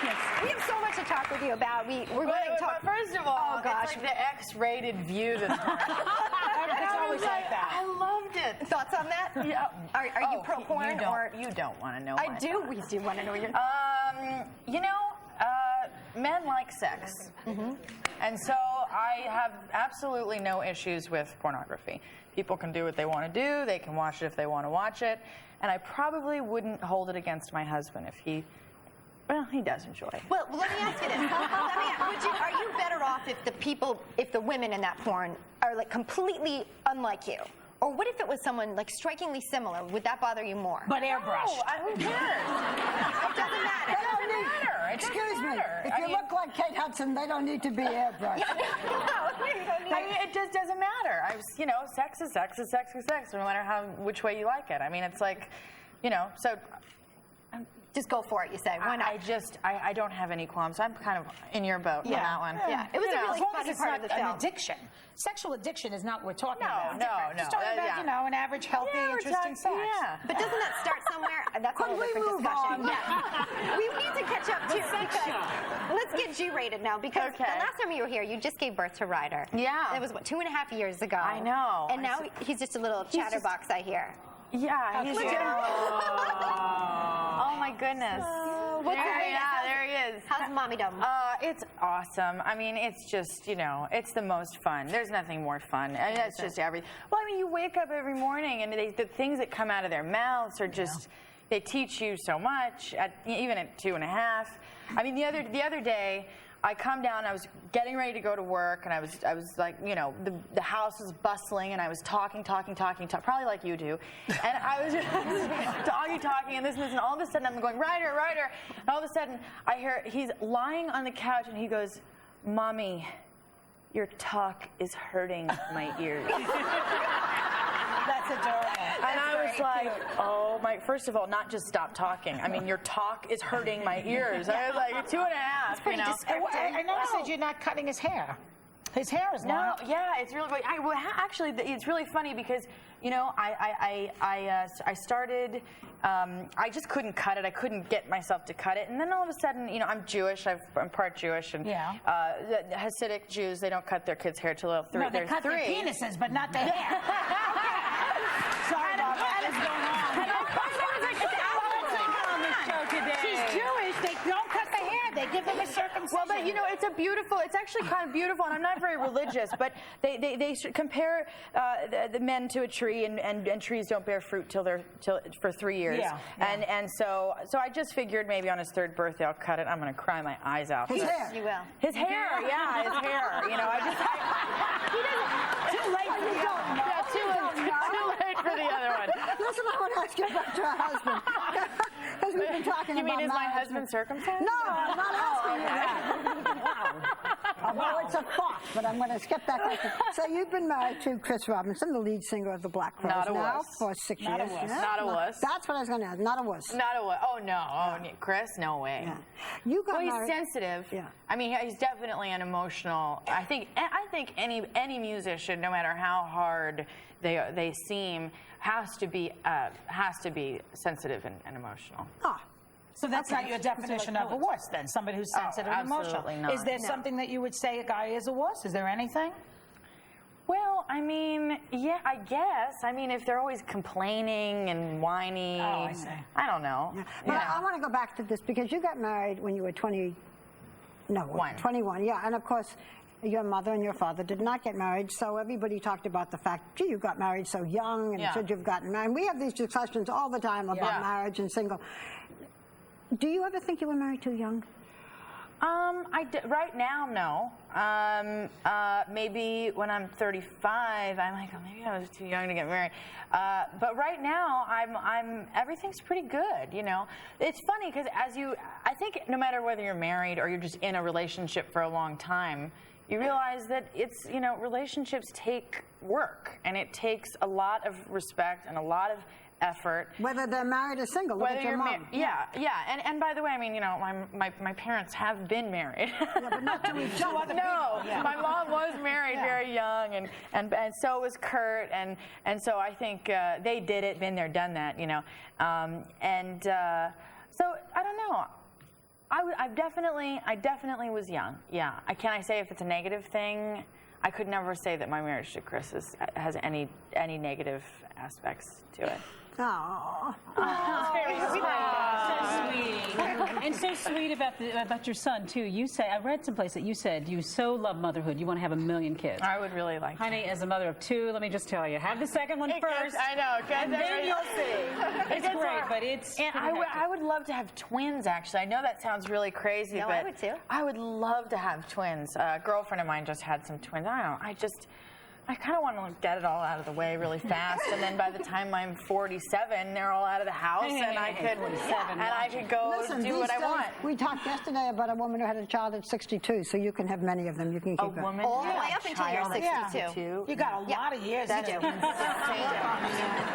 goodness. We have so much to talk with you about. We're going to talk. First of all, oh, gosh. it's like the X-rated view this morning. It's always like that. I loved it. Thoughts on that? Yeah. Are you pro porn or you don't want to know? I do. We do want to know your. You know, men like sex, and so I have absolutely no issues with pornography. People can do what they want to do. They can watch it if they want to watch it, and I probably wouldn't hold it against my husband if he. Well, he does enjoy it. Well, let me ask you this. Are you better off if the women in that porn are like completely unlike you? Or what if it was someone like strikingly similar? Would that bother you more? But airbrushed. Who cares? It doesn't matter. Excuse me. If you look like Kate Hudson, they don't need to be airbrushed. I mean, it just doesn't matter. Sex is sex is sex is sex, no matter which way you like it. I mean, it's like, so. Just go for it, you say. Why not? I don't have any qualms. I'm kind of in your boat on that one. Yeah, it was a really funny part of the film. An addiction. Sexual addiction is not what we're talking about. No. Just talking about, an average, healthy, interesting sex. Yeah. But doesn't that start somewhere? That's a whole different discussion. Yeah. We need to catch up, too. Let's get G-rated now, because the last time you were here, you just gave birth to Ryder. Yeah. That was, 2.5 years ago? I know. And now he's just a little chatterbox, I hear. Yeah, he's oh my goodness. There he is. How's mommy done? It's awesome. I mean, it's just, it's the most fun. There's nothing more fun. And it's just you wake up every morning and the things that come out of their mouths are just, they teach you so much, even at 2.5. I mean, the other day, I come down, I was getting ready to go to work, and I was like, the house was bustling, and I was talking, probably like you do. And I was just talking, and this, and all of a sudden I'm going, Ryder. And all of a sudden I hear he's lying on the couch, and he goes, Mommy, your talk is hurting my ears. That's adorable. And I was like, oh my, first of all, not just stop talking. I mean, your talk is hurting my ears. I was like, 2.5. It's pretty descriptive. I noticed that you're not cutting his hair. His hair is long. No, yeah, it's really, actually, it's really funny because, I started, I just couldn't cut it. I couldn't get myself to cut it. And then all of a sudden, I'm Jewish. I'm part Jewish. And the Hasidic Jews, they don't cut their kids' hair till they're 3. No, they cut their penises, but not the hair. Sorry about that. What's going on? And she's Jewish. They don't cut the hair. They give them a circumcision. Well, but it's actually kind of beautiful, and I'm not very religious, but they compare the men to a tree, and trees don't bear fruit for 3 years. Yeah. And so I just figured maybe on his 3rd birthday I'll cut it. I'm going to cry my eyes out. His hair. You will. His hair, yeah, his hair. He doesn't. Too late for the other one. Yeah, too late for the other one. Listen, I want to ask you about your husband. Because we've been talking You about mean, is my marriage. husband circumcised? No, I'm not asking you that. Well, it's a thought, but I'm going to skip that question. So you've been married to Chris Robinson, the lead singer of the Black Crowes, Not a now wuss. for 6 Not a years. wuss. Yeah? Not a wuss. That's what I was going to ask. Not a wuss. Not a what? Oh no! Oh, Chris, no way. Yeah. You got Well, married. he's sensitive. Yeah. I mean, he's definitely an emotional. I think any musician, no matter how hard they seem, has to be sensitive and emotional. Ah. So that's not your definition of a wuss, then? Somebody who's sensitive and emotional. Absolutely not. Is there something that you would say a guy is a wuss? Is there anything? Well, I mean, yeah, I guess. I mean, if they're always complaining and whiny, I see. I don't know. Yeah. But I want to go back to this because you got married when you were 21, yeah. And of course, your mother and your father did not get married, so everybody talked about the fact, gee, you got married so young, and should you have gotten married? We have these discussions all the time about marriage and single. Do you ever think you were married too young? Right now, no. Maybe when I'm 35, I'm like, oh, maybe I was too young to get married. But right now, everything's pretty good. It's funny because I think no matter whether you're married or you're just in a relationship for a long time, you realize that relationships take work, and it takes a lot of respect and a lot of effort. Whether they're married or single, look at your mom. Yeah. And by the way, I mean, my parents have been married. Yeah, but not to each other. No, my mom was married very young, and so was Kurt, and so I think they did it, been there, done that, So I don't know. I definitely was young. Yeah. Can I say if it's a negative thing? I could never say that my marriage to Chris has any negative aspects to it. Oh. So sweet. And so sweet about your son, too. You say, I read someplace that you said you so love motherhood, you want to have 1 million kids. I would really like to. Honey, as a mother of 2, let me just tell you, have the second one first. I know. And then you'll see. It's great, but it's And I would love to have twins, actually. I know that sounds really crazy, No, but I would too. I would love to have twins. A girlfriend of mine just had some twins. I kind of want to get it all out of the way really fast, and then by the time I'm 47, they're all out of the house, and I could go do what I want. We talked yesterday about a woman who had a child at 62, so you can have many of them. You can keep A woman all the had way a up until you're child 62. You got a lot of years to do.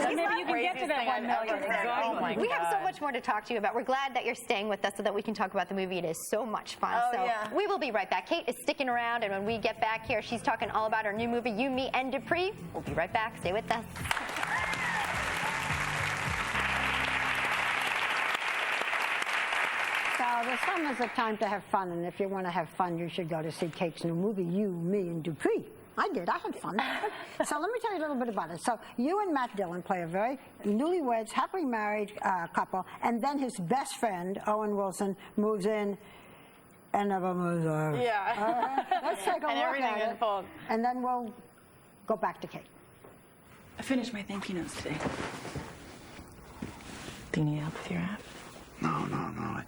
So maybe you can get to that 1 million. Oh my God. We have so much more to talk to you about. We're glad that you're staying with us so that we can talk about the movie. It is so much fun. Oh, so yeah. we will be right back. Kate is sticking around, and when we get back here, she's talking all about her new movie, You, Me, and Dupree. We'll be right back. Stay with us. So the summer's a time to have fun, and if you want to have fun, you should go to see Kate's new movie, You, Me, and Dupree. I did. I had fun. So let me tell you a little bit about it. So you and Matt Dillon play a very newlyweds, happily married couple, and then his best friend, Owen Wilson, moves in and never moves out. Yeah. All right. Let's take a And look everything at it, unfolds. and then we'll go back to Kate. I finished my thank you notes today. Do you need help with your app? No.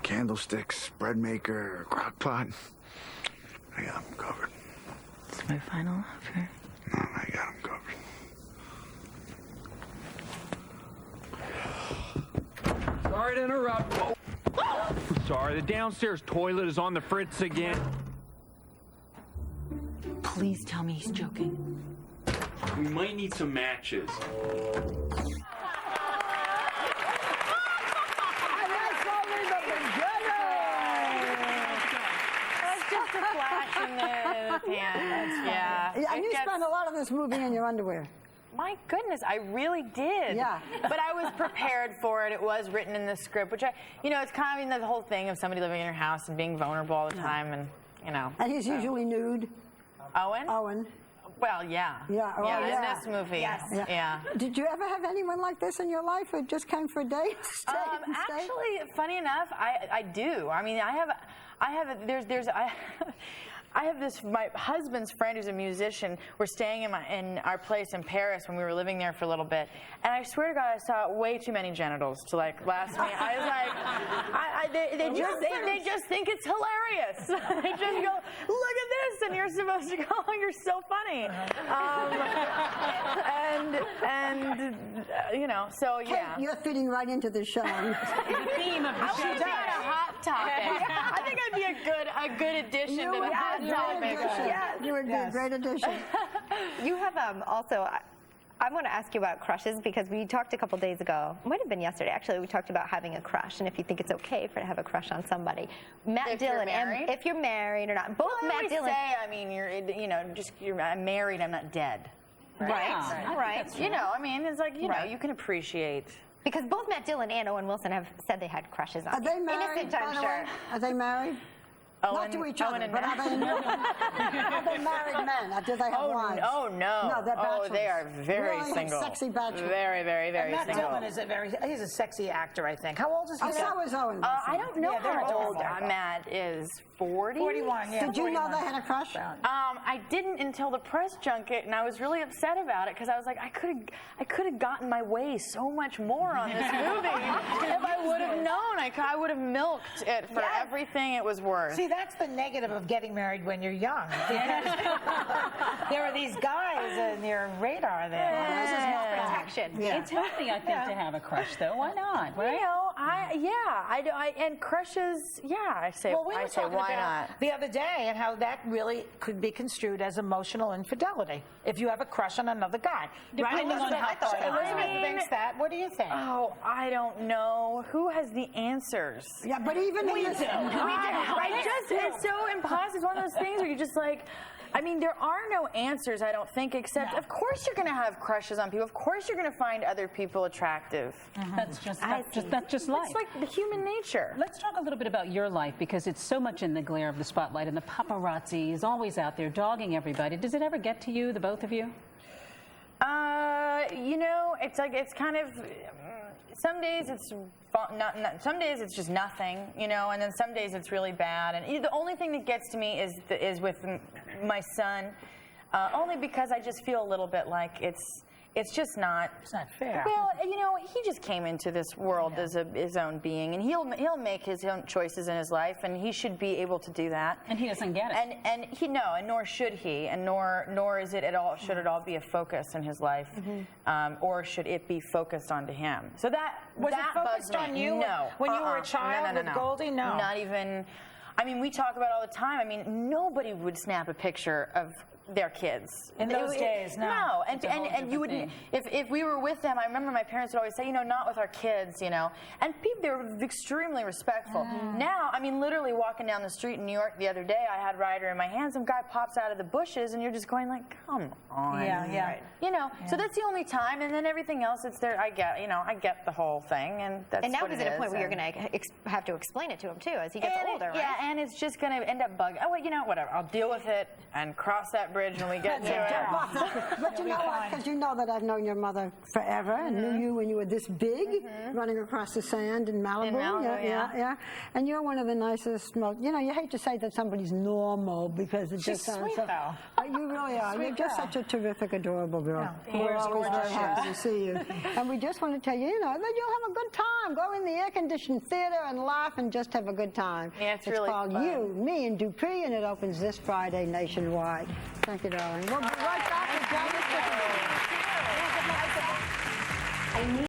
Candlesticks, bread maker, crock pot. I got them covered. It's my final offer. No, I got them covered. Sorry to interrupt. Whoa. Sorry, the downstairs toilet is on the fritz again. Please tell me he's joking. We might need some matches. It's just a flash in the pan. Yeah. And you spent a lot of this movie in your underwear. My goodness, I really did. Yeah. But I was prepared for it. It was written in the script, which it's kind of the whole thing of somebody living in your house and being vulnerable all the time, and And he's usually nude. Owen? Owen. Well, yeah. Yeah, well, in this movie. Yes. Yeah. Did you ever have anyone like this in your life who just came for a day? Actually, funny enough, I do. I mean, I have this, my husband's friend who's a musician. We're staying in our place in Paris when we were living there for a little bit. And I swear to God, I saw way too many genitals to last me. I was like, they just think it's hilarious. They just go, look at this, and you're supposed to go, oh, you're so funny. So yeah. You're fitting right into the show. The theme of the I show. would be a hot topic. I think I'd be a good addition to the hot topic. You would be a great addition. You have also, I want to ask you about crushes because we talked a couple days ago, it might have been yesterday actually, we talked about having a crush and if you think it's okay to have a crush on somebody. Matt Dillon, and if you're married or not, both Matt Dillon. I mean, I'm married, I'm not dead. Right. It's like, you can appreciate. Because both Matt Dillon and Owen Wilson have said they had crushes on Are they married, innocent, I'm by the sure. way? Are they married? Not to each other, but are they married men? Or do they have wives? Oh, no. No, they're bachelors. Oh, they are very really single. Sexy bachelors. Very, very, very Matt single. Dillon is he's a sexy actor, I think. How old is he? So is Owen Wilson. I don't know Yeah, they're how old adorable. Matt is. 40? 41, yeah. Did you know 41. they had a crush? I didn't until the press junket, and I was really upset about it because I was like, I could have gotten my way so much more on this movie if I would have known. I would have milked it for everything it was worth. See, that's the negative of getting married when you're young. Because there are these guys in your radar there. This is more protection. Yeah. It's healthy, I think, to have a crush, though. Why not? Right? And crushes, I say, Well, we were talking why about not? the other day and how that really could be construed as emotional infidelity if you have a crush on another guy. Depending on how Elizabeth thinks that. What do you think? Oh, I don't know. Who has the answers? Yeah, but even in this... It's so impossible. It's one of those things where you're just like, I mean, there are no answers, I don't think, except of course you're going to have crushes on people. Of course you're going to find other people attractive. That's just life. It's like the human nature. Let's talk a little bit about your life, because it's so much in the glare of the spotlight, and the paparazzi is always out there dogging everybody. Does it ever get to you, the both of you? You know, it's like, it's kind of, some days it's some days it's just nothing, you know, and then some days it's really bad. And the only thing that gets to me is with my son, only because I just feel a little bit like it's just not. It's not fair. Well, you know, he just came into this world as his own being, and he'll make his own choices in his life, and he should be able to do that. And he doesn't get it. And nor should he, and nor is it at all. Should it all be a focus in his life, or should it be focused onto him? So that Was it focused on you when you were a child with Goldie? No, not even. I mean, we talk about it all the time. I mean, nobody would snap a picture of their kids in those days. No, and you wouldn't. If we were with them, I remember my parents would always say, you know, not with our kids, you know. And people, they were extremely respectful. Now, I mean, literally walking down the street in New York the other day, I had Ryder in my hand. Some guy pops out of the bushes, and you're just going like, come on. Yeah. You know, so that's the only time, and then everything else, it's there. I get the whole thing, and that's. And now what he's it at a point is, where you're going to have to explain it to him too as he gets older, right? Yeah, and it's just going to end up bugging. Oh, well, you know, whatever. I'll deal with it and cross that bridge when we get to it. But you know what? Because you know that I've known your mother forever and knew you when you were this big, running across the sand in Malibu. Yeah. And you're one of the nicest, most, you know, you hate to say that somebody's normal because it just sounds sweet, so. though. But you really are. Sweet You're just girl. such a terrific, adorable girl. Yeah. We're Wears always very gorgeous happy shoes. to see you. And we just want to tell you, you know, that you'll have a good time. Go in the air-conditioned theater and laugh and just have a good time. Yeah, it's really called fun. You, Me, and Dupree, and it opens this Friday nationwide. Thank you, darling. We'll be right back with Dallas. I need